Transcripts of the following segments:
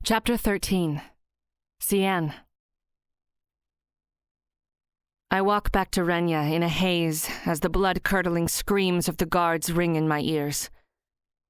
Chapter 13. Siean. I walk back to Renya in a haze as the blood-curdling screams of the guards ring in my ears.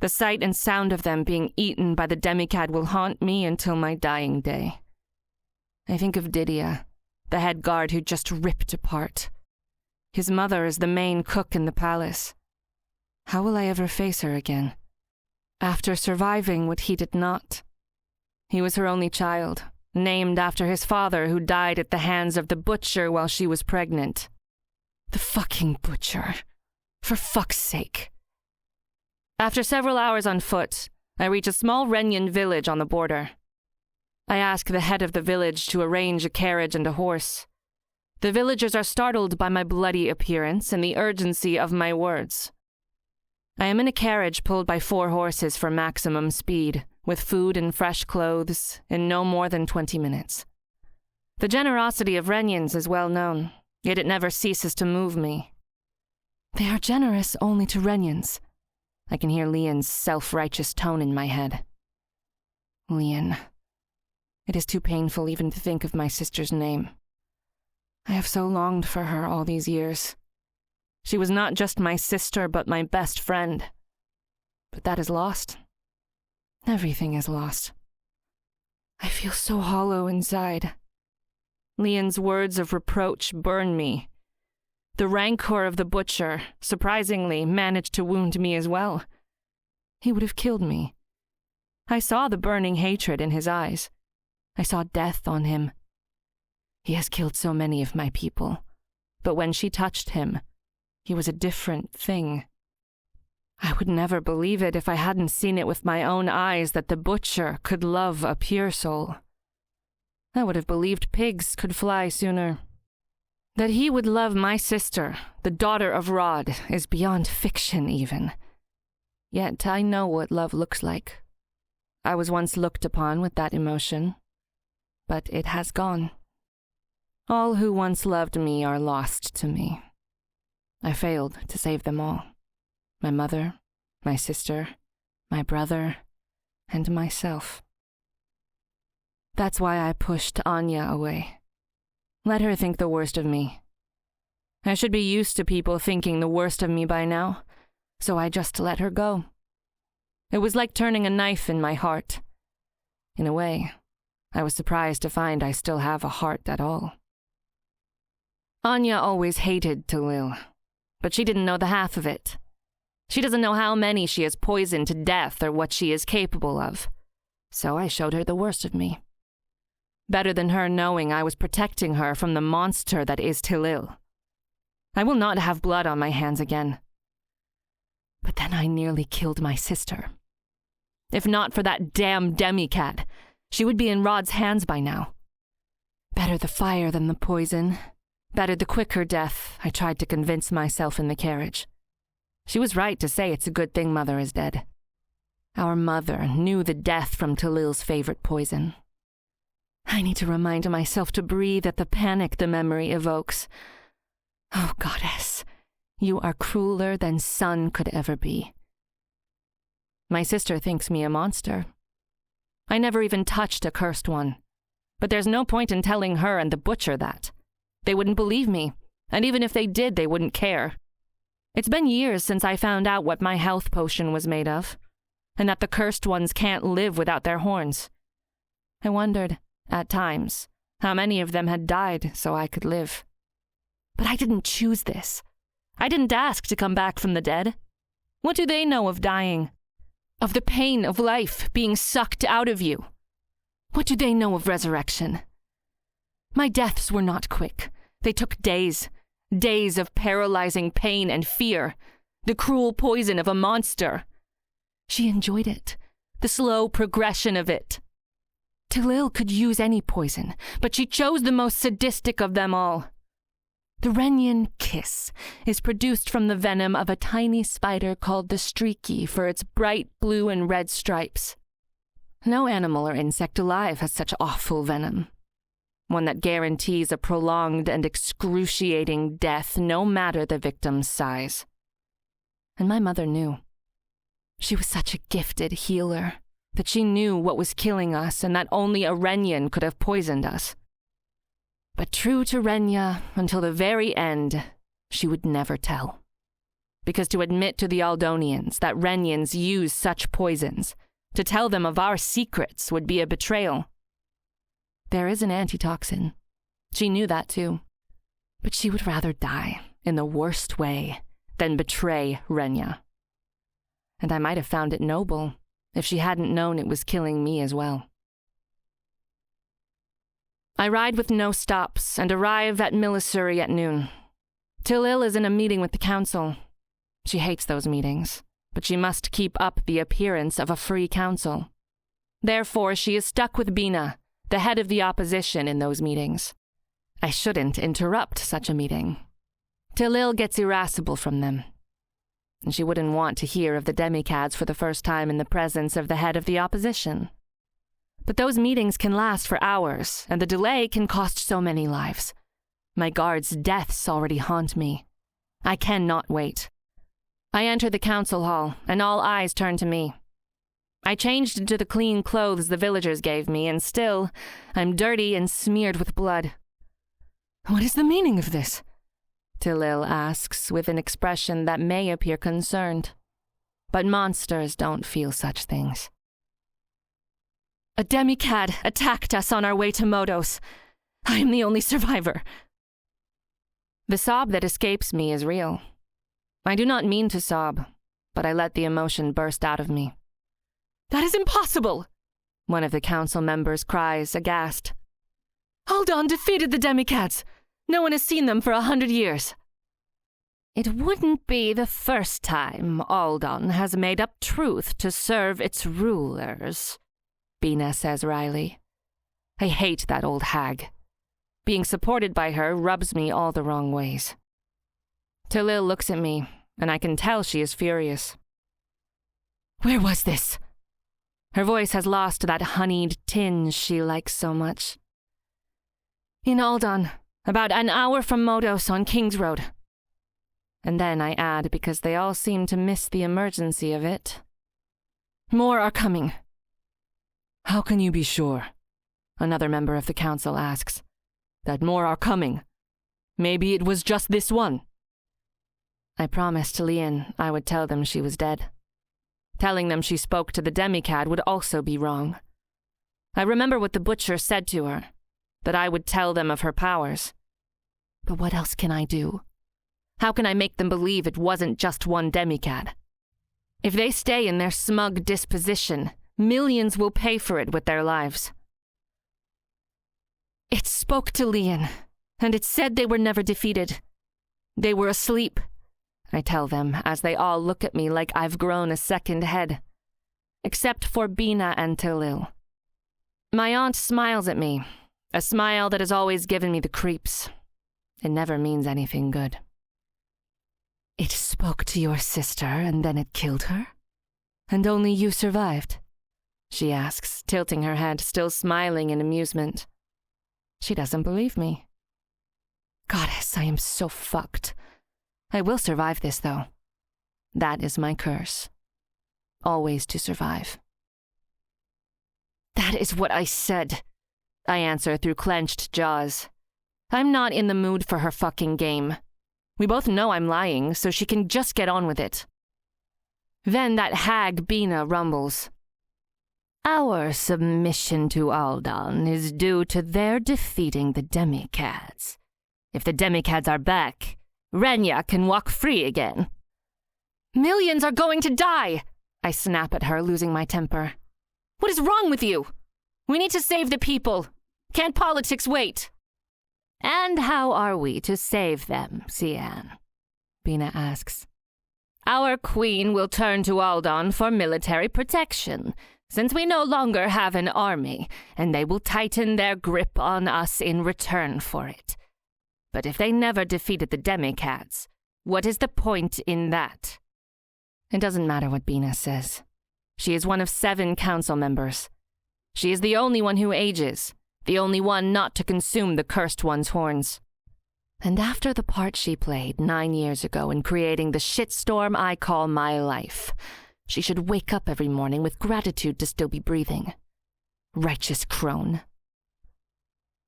The sight and sound of them being eaten by the demicad will haunt me until my dying day. I think of Didia, the head guard who just ripped apart. His mother is the main cook in the palace. How will I ever face her again? After surviving what he did not. He was her only child, named after his father who died at the hands of the butcher while she was pregnant. The fucking butcher. For fuck's sake. After several hours on foot, I reach a small Renyan village on the border. I ask the head of the village to arrange a carriage and a horse. The villagers are startled by my bloody appearance and the urgency of my words. I am in a carriage pulled by 4 horses for maximum speed, with food and fresh clothes, in no more than 20 minutes. The generosity of Renyans is well known, yet it never ceases to move me. They are generous only to Renyans. I can hear Lian's self-righteous tone in my head. Lian. It is too painful even to think of my sister's name. I have so longed for her all these years. She was not just my sister, but my best friend. But that is lost. Everything is lost. I feel so hollow inside. Lian's words of reproach burn me. The rancor of the butcher, surprisingly, managed to wound me as well. He would have killed me. I saw the burning hatred in his eyes. I saw death on him. He has killed so many of my people, but when she touched him, he was a different thing. I would never believe it if I hadn't seen it with my own eyes that the butcher could love a pure soul. I would have believed pigs could fly sooner. That he would love my sister, the daughter of Rod, is beyond fiction even. Yet I know what love looks like. I was once looked upon with that emotion, but it has gone. All who once loved me are lost to me. I failed to save them all. My mother, my sister, my brother, and myself. That's why I pushed Anya away. Let her think the worst of me. I should be used to people thinking the worst of me by now, so I just let her go. It was like turning a knife in my heart. In a way, I was surprised to find I still have a heart at all. Anya always hated Talil, but she didn't know the half of it. She doesn't know how many she has poisoned to death or what she is capable of. So I showed her the worst of me. Better than her knowing I was protecting her from the monster that is Talil. I will not have blood on my hands again. But then I nearly killed my sister. If not for that damn demicad, she would be in Rod's hands by now. Better the fire than the poison. Better the quicker death, I tried to convince myself in the carriage. She was right to say it's a good thing Mother is dead. Our mother knew the death from Talil's favorite poison. I need to remind myself to breathe at the panic the memory evokes. Oh, goddess, you are crueler than sun could ever be. My sister thinks me a monster. I never even touched a cursed one. But there's no point in telling her and the butcher that. They wouldn't believe me, and even if they did, they wouldn't care. It's been years since I found out what my health potion was made of, and that the cursed ones can't live without their horns. I wondered, at times, how many of them had died so I could live. But I didn't choose this. I didn't ask to come back from the dead. What do they know of dying? Of the pain of life being sucked out of you? What do they know of resurrection? My deaths were not quick. They took days. Days of paralyzing pain and fear. The cruel poison of a monster. She enjoyed it. The slow progression of it. Talil could use any poison, but she chose the most sadistic of them all. The Renyan kiss is produced from the venom of a tiny spider called the streaky for its bright blue and red stripes. No animal or insect alive has such awful venom. One that guarantees a prolonged and excruciating death no matter the victim's size. And my mother knew. She was such a gifted healer, that she knew what was killing us and that only a Renyan could have poisoned us. But true to Renya, until the very end, she would never tell. Because to admit to the Aldonians that Renyans use such poisons, to tell them of our secrets would be a betrayal. There is an antitoxin. She knew that too. But she would rather die in the worst way than betray Renya. And I might have found it noble if she hadn't known it was killing me as well. I ride with no stops and arrive at Millisuri at noon. Tilil is in a meeting with the council. She hates those meetings, but she must keep up the appearance of a free council. Therefore, she is stuck with Bina, the head of the opposition, in those meetings. I shouldn't interrupt such a meeting. Tilil gets irascible from them, and she wouldn't want to hear of the demichads for the first time in the presence of the head of the opposition. But those meetings can last for hours, and the delay can cost so many lives. My guards' deaths already haunt me. I cannot wait. I enter the council hall, and all eyes turn to me. I changed into the clean clothes the villagers gave me, and still, I'm dirty and smeared with blood. "What is the meaning of this?" Tilil asks with an expression that may appear concerned. But monsters don't feel such things. "A demicad attacked us on our way to Modos. I am the only survivor." The sob that escapes me is real. I do not mean to sob, but I let the emotion burst out of me. "That is impossible!" one of the council members cries, aghast. "Aldan defeated the demichads. No one has seen them for 100 years. "It wouldn't be the first time Aldan has made up truth to serve its rulers," Bina says wryly. I hate that old hag. Being supported by her rubs me all the wrong ways. Tilil looks at me, and I can tell she is furious. "Where was this?" Her voice has lost that honeyed tinge she likes so much. "In Aldan, about an hour from Modos on King's Road." And then I add, because they all seem to miss the emergency of it, "More are coming." "How can you be sure?" another member of the council asks. "That more are coming? Maybe it was just this one." I promised Lian I would tell them she was dead. Telling them she spoke to the demicad would also be wrong. I remember what the butcher said to her, that I would tell them of her powers. But what else can I do? How can I make them believe it wasn't just one demicad? If they stay in their smug disposition, millions will pay for it with their lives. "It spoke to Lian, and it said they were never defeated. They were asleep," I tell them as they all look at me like I've grown a second head. Except for Bina and Tilil. My aunt smiles at me, a smile that has always given me the creeps. It never means anything good. "It spoke to your sister and then it killed her? And only you survived?" she asks, tilting her head, still smiling in amusement. She doesn't believe me. Goddess, I am so fucked. I will survive this, though. That is my curse. Always to survive. "That is what I said," I answer through clenched jaws. I'm not in the mood for her fucking game. We both know I'm lying, so she can just get on with it. Then that hag Bina rumbles. "Our submission to Aldan is due to their defeating the demichads. If the demichads are back, Renya can walk free again." "Millions are going to die!" I snap at her, losing my temper. "What is wrong with you? We need to save the people. Can't politics wait?" "And how are we to save them, Siean?" Bina asks. "Our queen will turn to Aldan for military protection, since we no longer have an army, and they will tighten their grip on us in return for it. But if they never defeated the demichads, what is the point in that?" It doesn't matter what Bina says. She is one of 7 council members. She is the only one who ages, the only one not to consume the Cursed One's horns. And after the part she played 9 years ago in creating the shitstorm I call my life, She should wake up every morning with gratitude to still be breathing. Righteous crone.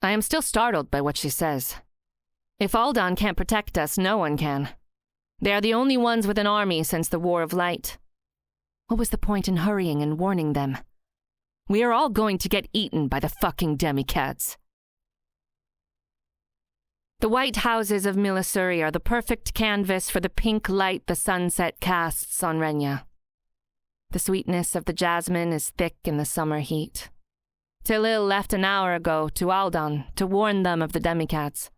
I am still startled by what she says. If Aldan can't protect us, no one can. They are the only ones with an army since the War of Light. What was the point in hurrying and warning them? We are all going to get eaten by the fucking demichads. The white houses of Milisuri are the perfect canvas for the pink light the sunset casts on Renya. The sweetness of the jasmine is thick in the summer heat. Tilil left an hour ago to Aldan to warn them of the demichads.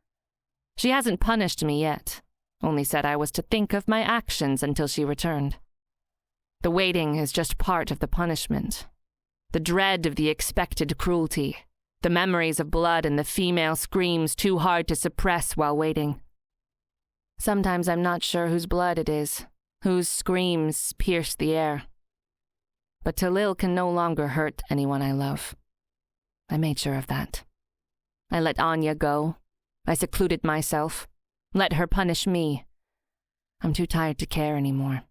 She hasn't punished me yet, only said I was to think of my actions until she returned. The waiting is just part of the punishment. The dread of the expected cruelty. The memories of blood and the female screams too hard to suppress while waiting. Sometimes I'm not sure whose blood it is, whose screams pierce the air. But Tilil can no longer hurt anyone I love. I made sure of that. I let Anya go. I secluded myself. Let her punish me. I'm too tired to care anymore.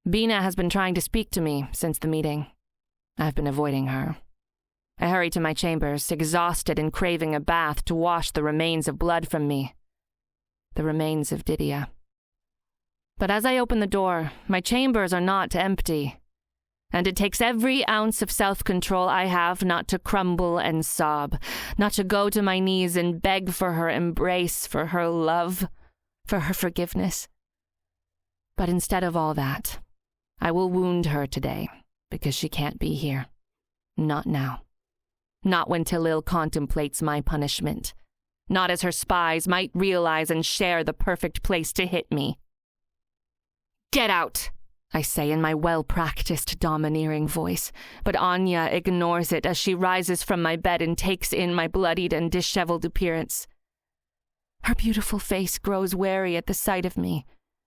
Bina has been trying to speak to me since the meeting. I've been avoiding her. I hurry to my chambers, exhausted and craving a bath to wash the remains of blood from me. The remains of Didia. But as I open the door, my chambers are not empty. And it takes every ounce of self-control I have not to crumble and sob, not to go to my knees and beg for her embrace, for her love, for her forgiveness. But instead of all that, I will wound her today, because she can't be here. Not now. Not when Tilil contemplates my punishment. Not as her spies might realize and share the perfect place to hit me. Get out, I say in my well-practiced domineering voice, but Anya ignores it as she rises from my bed and takes in my bloodied and disheveled appearance. Her beautiful face grows wary at the sight of me,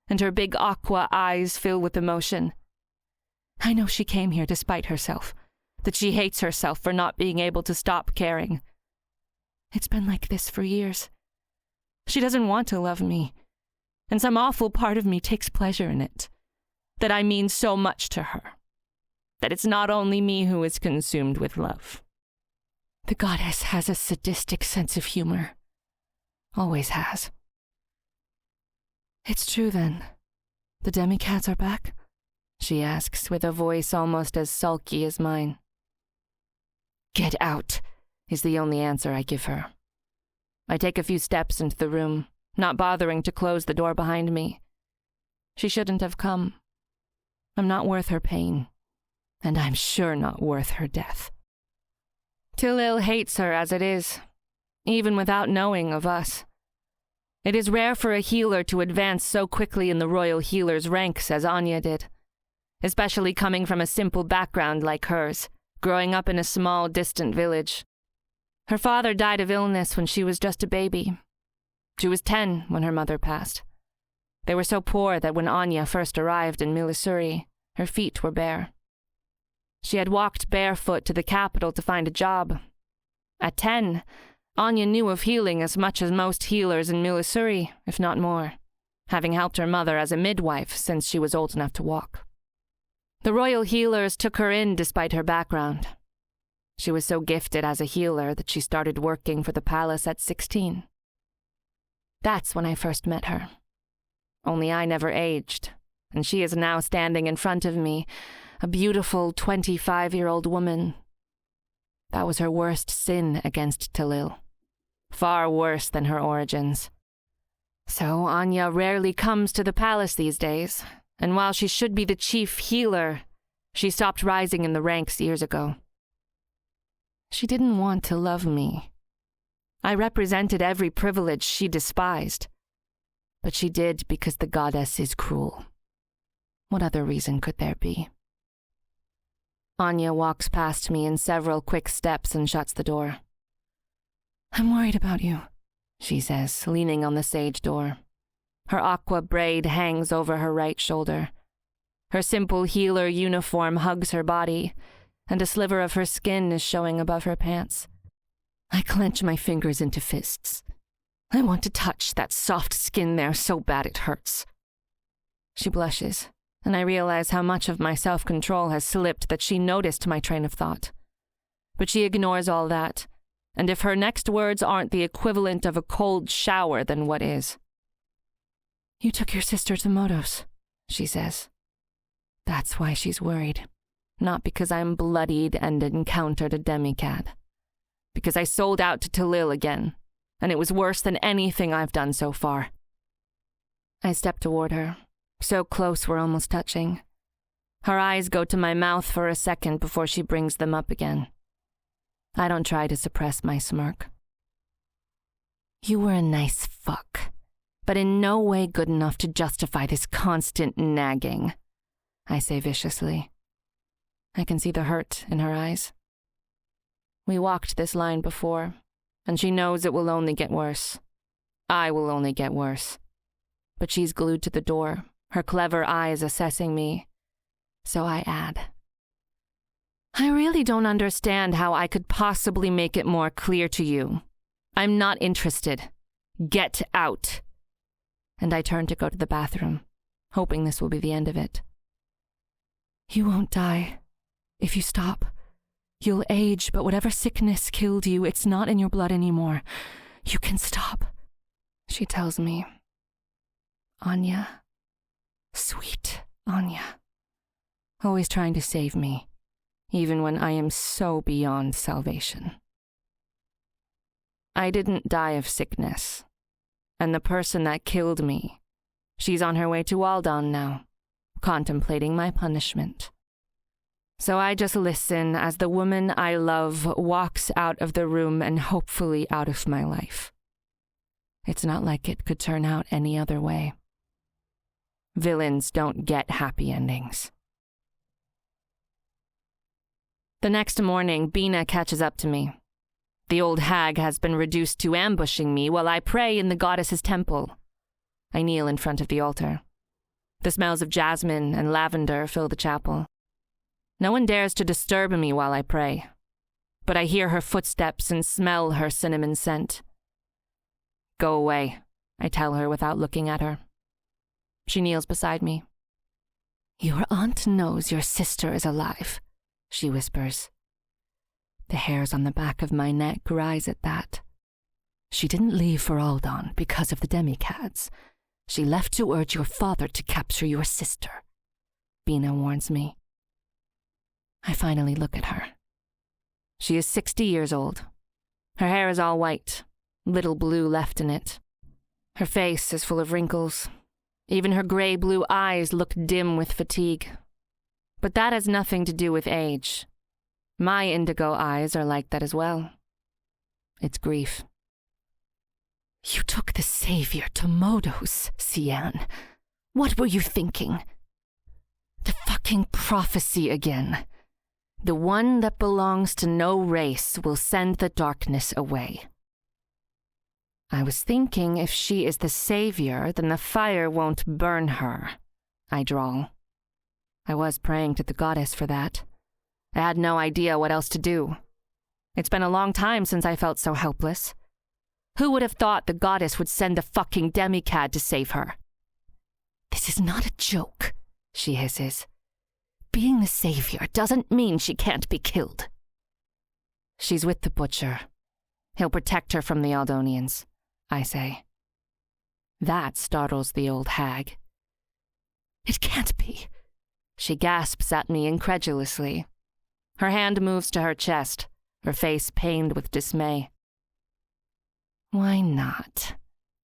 and her big aqua eyes fill with emotion. I know she came here to spite herself, that she hates herself for not being able to stop caring. It's been like this for years. She doesn't want to love me, and some awful part of me takes pleasure in it. That I mean so much to her. That it's not only me who is consumed with love. The goddess has a sadistic sense of humor. Always has. It's true then. The demichads are back? She asks with a voice almost as sulky as mine. Get out, is the only answer I give her. I take a few steps into the room, not bothering to close the door behind me. She shouldn't have come. I'm not worth her pain, and I'm sure not worth her death. Tilil hates her as it is, even without knowing of us. It is rare for a healer to advance so quickly in the royal healer's ranks as Anya did, especially coming from a simple background like hers, growing up in a small, distant village. Her father died of illness when she was just a baby. She was 10 when her mother passed. They were so poor that when Anya first arrived in Milisuri, her feet were bare. She had walked barefoot to the capital to find a job. At 10, Anya knew of healing as much as most healers in Milisuri, if not more, having helped her mother as a midwife since she was old enough to walk. The royal healers took her in despite her background. She was so gifted as a healer that she started working for the palace at 16. That's when I first met her. Only I never aged, and she is now standing in front of me, a beautiful 25-year-old woman. That was her worst sin against Tilil. Far worse than her origins. So Anya rarely comes to the palace these days, and while she should be the chief healer, she stopped rising in the ranks years ago. She didn't want to love me. I represented every privilege she despised. But she did because the goddess is cruel. What other reason could there be? Anya walks past me in several quick steps and shuts the door. I'm worried about you, she says, leaning on the sage door. Her aqua braid hangs over her right shoulder. Her simple healer uniform hugs her body, and a sliver of her skin is showing above her pants. I clench my fingers into fists. I want to touch that soft skin there so bad it hurts. She blushes and I realize how much of my self-control has slipped that she noticed my train of thought. But she ignores all that, and if her next words aren't the equivalent of a cold shower, then what is? "You took your sister to Modos," she says. That's why she's worried. Not because I'm bloodied and encountered a demicad. Because I sold out to Talil again, and it was worse than anything I've done so far. I step toward her, so close we're almost touching. Her eyes go to my mouth for a second before she brings them up again. I don't try to suppress my smirk. "You were a nice fuck, but in no way good enough to justify this constant nagging," I say viciously. I can see the hurt in her eyes. We walked this line before, and she knows it will only get worse. I will only get worse. But she's glued to the door, her clever eyes assessing me. So I add, "I really don't understand how I could possibly make it more clear to you. I'm not interested. Get out." And I turn to go to the bathroom, hoping this will be the end of it. "You won't die. If you stop, you'll age, but whatever sickness killed you, it's not in your blood anymore. You can stop," she tells me. Anya. Sweet Anya. Always trying to save me, even when I am so beyond salvation. I didn't die of sickness, and the person that killed me, she's on her way to Aldan now, contemplating my punishment. So I just listen as the woman I love walks out of the room and hopefully out of my life. It's not like it could turn out any other way. Villains don't get happy endings. The next morning, Bina catches up to me. The old hag has been reduced to ambushing me while I pray in the goddess's temple. I kneel in front of the altar. The smells of jasmine and lavender fill the chapel. No one dares to disturb me while I pray, but I hear her footsteps and smell her cinnamon scent. "Go away," I tell her without looking at her. She kneels beside me. "Your aunt knows your sister is alive," she whispers. The hairs on the back of my neck rise at that. "She didn't leave for Aldan because of the demichads. She left to urge your father to capture your sister," Bina warns me. I finally look at her. She is 60 years old. Her hair is all white, little blue left in it. Her face is full of wrinkles. Even her gray-blue eyes look dim with fatigue. But that has nothing to do with age. My indigo eyes are like that as well. It's grief. "You took the savior to Modos, Siean. What were you thinking? The fucking prophecy again. The one that belongs to no race will send the darkness away." "I was thinking if she is the savior, then the fire won't burn her," I drawl. I was praying to the goddess for that. I had no idea what else to do. It's been a long time since I felt so helpless. Who would have thought the goddess would send the fucking demicad to save her? "This is not a joke," she hisses. "Being the savior doesn't mean she can't be killed." "She's with the butcher. He'll protect her from the Aldonians," I say. That startles the old hag. "It can't be." She gasps at me incredulously. Her hand moves to her chest, her face pained with dismay. "Why not?"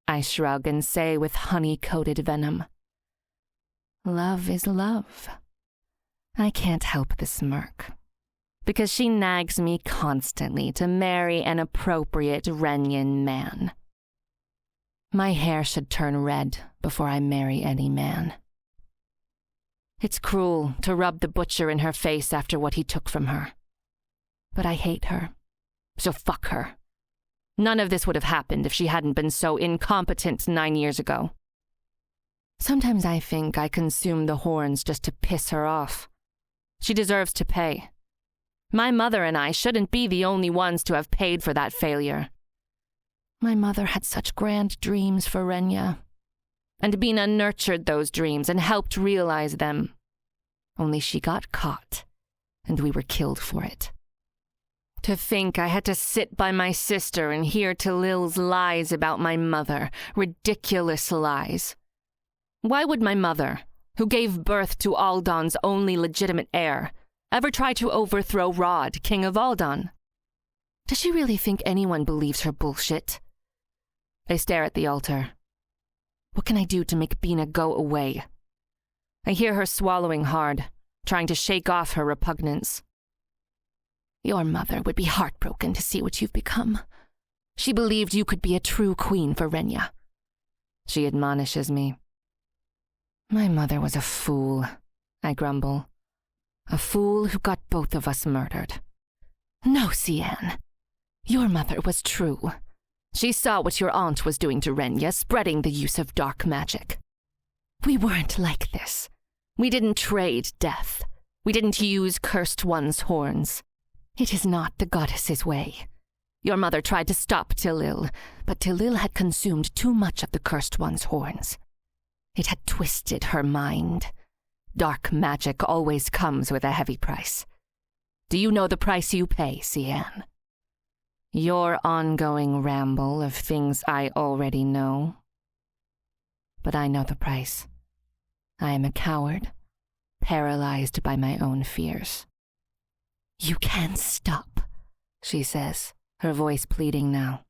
I shrug and say with honey-coated venom. "Love is love." I can't help the smirk, because she nags me constantly to marry an appropriate Renyan man. My hair should turn red before I marry any man. It's cruel to rub the butcher in her face after what he took from her. But I hate her, so fuck her. None of this would have happened if she hadn't been so incompetent 9 years ago. Sometimes I think I consume the horns just to piss her off. She deserves to pay. My mother and I shouldn't be the only ones to have paid for that failure. My mother had such grand dreams for Renya, and Bina nurtured those dreams and helped realize them. only she got caught, and we were killed for it. To think I had to sit by my sister and hear Talil's lies about my mother, ridiculous lies. Why would my mother, who gave birth to Aldan's only legitimate heir, ever try to overthrow Rod, King of Aldan? Does she really think anyone believes her bullshit? I stare at the altar. What can I do to make Bina go away? I hear her swallowing hard, trying to shake off her repugnance. Your mother would be heartbroken to see what you've become. She believed you could be a true queen for Renya. She admonishes me. My mother was a fool, I grumble. A fool who got both of us murdered. No, Siean. Your mother was true. She saw what your aunt was doing to Renya, spreading the use of dark magic. We weren't like this. We didn't trade death. We didn't use Cursed One's horns. It is not the goddess's way. Your mother tried to stop Talil, but Talil had consumed too much of the Cursed One's horns. It had twisted her mind. Dark magic always comes with a heavy price. Do you know the price you pay, Siean? Your ongoing ramble of things I already know. But I know the price. I am a coward, paralyzed by my own fears. You can stop, she says, her voice pleading now.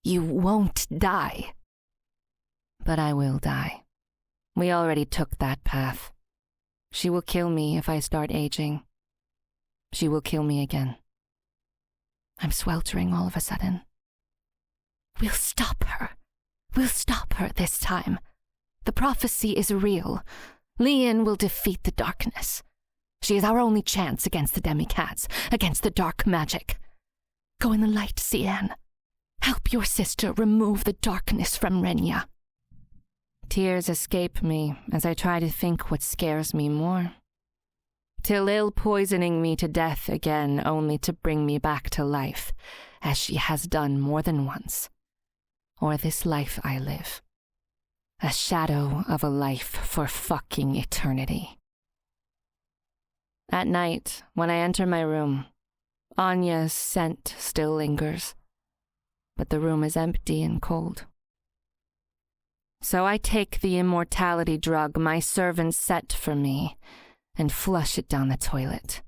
You won't die. But I will die. We already took that path. She will kill me if I start aging. She will kill me again. I'm sweltering all of a sudden. We'll stop her. We'll stop her this time. The prophecy is real. Lian will defeat the darkness. She is our only chance against the demichads, against the dark magic. Go in the light, Siean. Help your sister remove the darkness from Renya. Tears escape me as I try to think what scares me more. Talil poisoning me to death again only to bring me back to life, as she has done more than once. Or this life I live. A shadow of a life for fucking eternity. At night, when I enter my room, Anya's scent still lingers, but the room is empty and cold. So I take the immortality drug my servants set for me and flush it down the toilet.